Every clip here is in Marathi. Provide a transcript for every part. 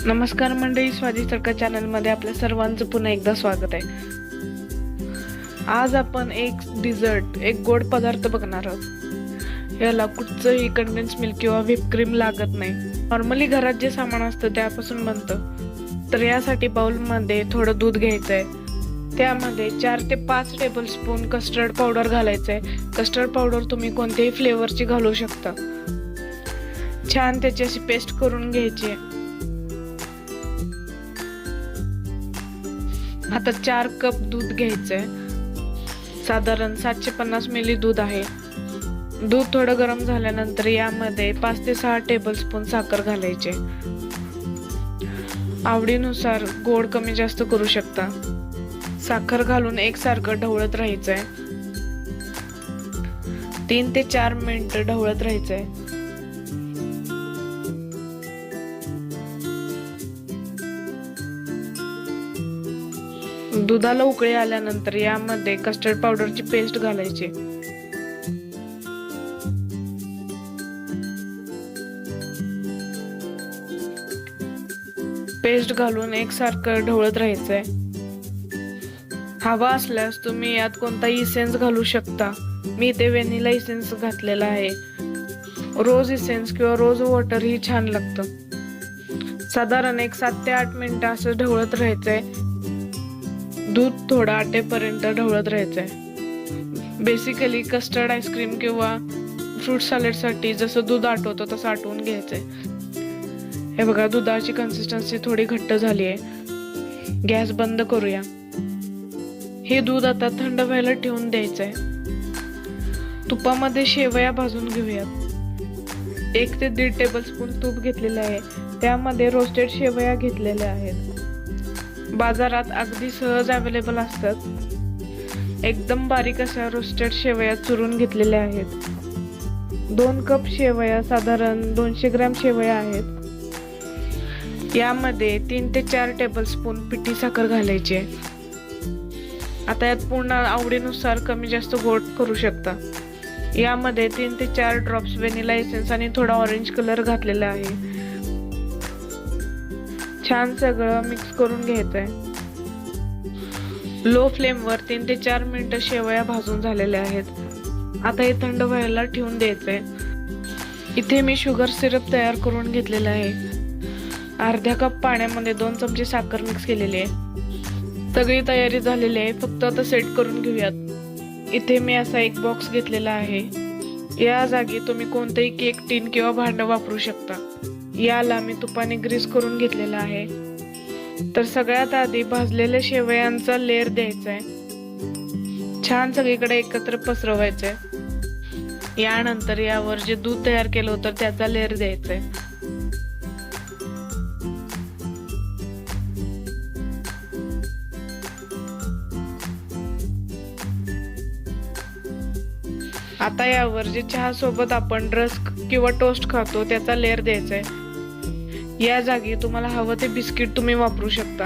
नमस्कार मंडळी, स्वादिष्ट तडका चॅनल मध्ये आपल्या सर्वांचं पुन्हा एकदा स्वागत आहे. आज आपण एक गोड पदार्थ बघणार आहोत. याला कुठचंही कंडेन्स मिल्क किंवा व्हिप क्रीम लागत नाही. नॉर्मली घरात जे सामान असतं त्यापासून बनतं. तर यासाठी बाउल मध्ये थोडं दूध घ्यायचंय. त्यामध्ये 4 ते 5 टेबलस्पून कस्टर्ड पावडर घालायचंय. कस्टर्ड पावडर तुम्ही कोणत्याही फ्लेवरची घालू शकता. छान त्याची अशी पेस्ट करून घ्यायची. आता 4 कप दूध घ्यायचंय. साधारण 750 मिली दूध आहे. दूध थोडं गरम झाल्यानंतर यामध्ये 5 ते 6 टेबलस्पून साखर घालायचे. आवडीनुसार गोड कमी जास्त करू शकता. साखर घालून एकसारखं ढवळत राहायचंय. 3 ते 4 मिनिटं ढवळत राहायचंय. दुधाला उकळी आल्यानंतर यामध्ये कस्टर्ड पावडरची पेस्ट घालायची. पेस्ट घालून एकसारखं ढवळत राहायचंय. हवा असल्यास तुम्ही यात कोणताही इसेन्स घालू शकता. मी इथे व्हॅनिला इसेन्स घातलेला आहे. रोज इसेन्स किंवा रोज वॉटर ही छान लागतं. साधारण 7 ते 8 मिनिटं असं ढवळत राहायचंय. दूध थोडं आटेपर्यंत ढवळत राहायचंय. बेसिकली कस्टर्ड आईस्क्रीम किंवा फ्रूट सॅलड साठी जसं दूध आटवतं तसं आटवून घ्यायचंय. हे बघा, दुधाची कन्सिस्टन्सी थोडी घट्ट झाली आहे. गॅस बंद करूया. हे दूध आता थंड व्हायला ठेवून द्यायचंय. तुपामध्ये शेवया भाजून घेऊयात. 1 ते 1.5 टेबलस्पून तूप घेतलेले आहे. त्यामध्ये रोस्टेड शेवया घेतलेल्या आहेत. बाजारात अगदी सहज अवेलेबल असतात. एकदम बारीक अशा रोस्टेड शेवया चुरून घेतलेल्या आहेत. 2 कप शेवया, साधारण 200 ग्रॅम शेवया आहेत. यामध्ये 3 ते 4 टेबलस्पून पिठी साखर घालायची. आता यात पुन्हा आवडीनुसार कमी जास्त गोड करू शकता. यामध्ये 3 ते 4 ड्रॉप्स व्हॅनिला एसेन्स आणि थोडा ऑरेंज कलर घातलेला आहे. छान सगळं मिक्स करून घ्यायचंय. लो फ्लेम वर 3 ते 4 मिनिटं शेवया भाजून झालेल्या आहेत. आता हे थंड व्हायला ठेवून द्यायचंय. इथे मी शुगर सिरप तयार करून घेतलेला आहे. अर्ध्या कप पाण्यामध्ये 2 चमचे साखर मिक्स केलेली आहे. सगळी तयारी झालेली आहे. फक्त आता सेट करून घेऊयात. इथे मी असा एक बॉक्स घेतलेला आहे. या जागी तुम्ही कोणतेही केक टीन किंवा भांड वापरू शकता. याला मी तुपाने ग्रीस करून घेतलेला आहे. तर सगळ्यात आधी भाजलेल्या शेवयांचा लेयर द्यायचा आहे. छान सगळीकडे एकत्र पसरवायचंय. यानंतर यावर जे दूध तयार केलं होतं त्याचा लेयर द्यायचा आहे. आता यावर जे चहा सोबत आपण रस्क किंवा टोस्ट खातो त्याचा लेयर द्यायचा आहे. या जागी तुम्हाला हवं ते बिस्किट तुम्ही वापरू शकता.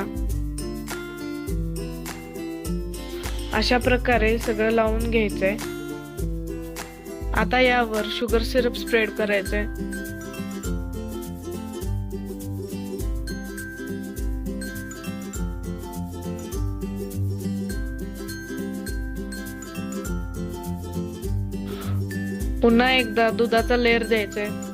अशा प्रकारे सगळं लावून घ्यायचंय. आता यावर शुगर सिरप स्प्रेड करायचंय. पुन्हा एकदा दुधाचा लेयर द्यायचा आहे.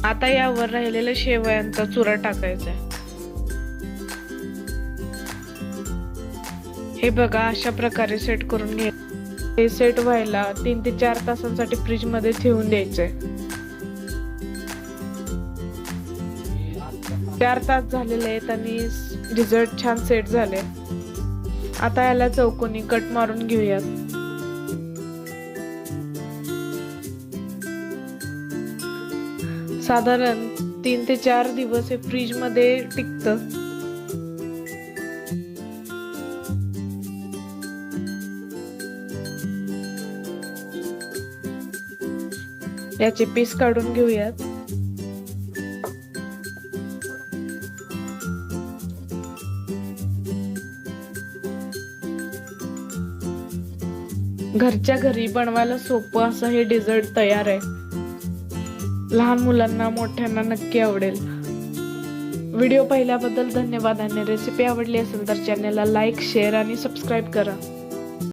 आता यावर राहिलेल्या शेवयांचा चुरा टाकायचा आहे. हे बघा, अशा प्रकारे सेट करून घ्या. हे सेट व्हायला 3 ते 4 तासांसाठी फ्रीज मध्ये ठेवून द्यायचंय. 4 तास झालेले आहेत आणि डिझर्ट छान सेट झाले. आता याला चौकोनी कट मारून घेऊयात. साधारण 3 ते 4 दिवस हे फ्रीज मध्ये टिकतं. याचे पीस काढून घेऊयात. घरच्या घरी बनवायला सोपं असं हे डेझर्ट तयार आहे. लहान मुलांना मोठ्यांना नक्की आवडेल. व्हिडिओ पाहिल्याबद्दल धन्यवाद आणि रेसिपी आवडली असेल तर चॅनलला लाईक, शेअर आणि सबस्क्राईब करा.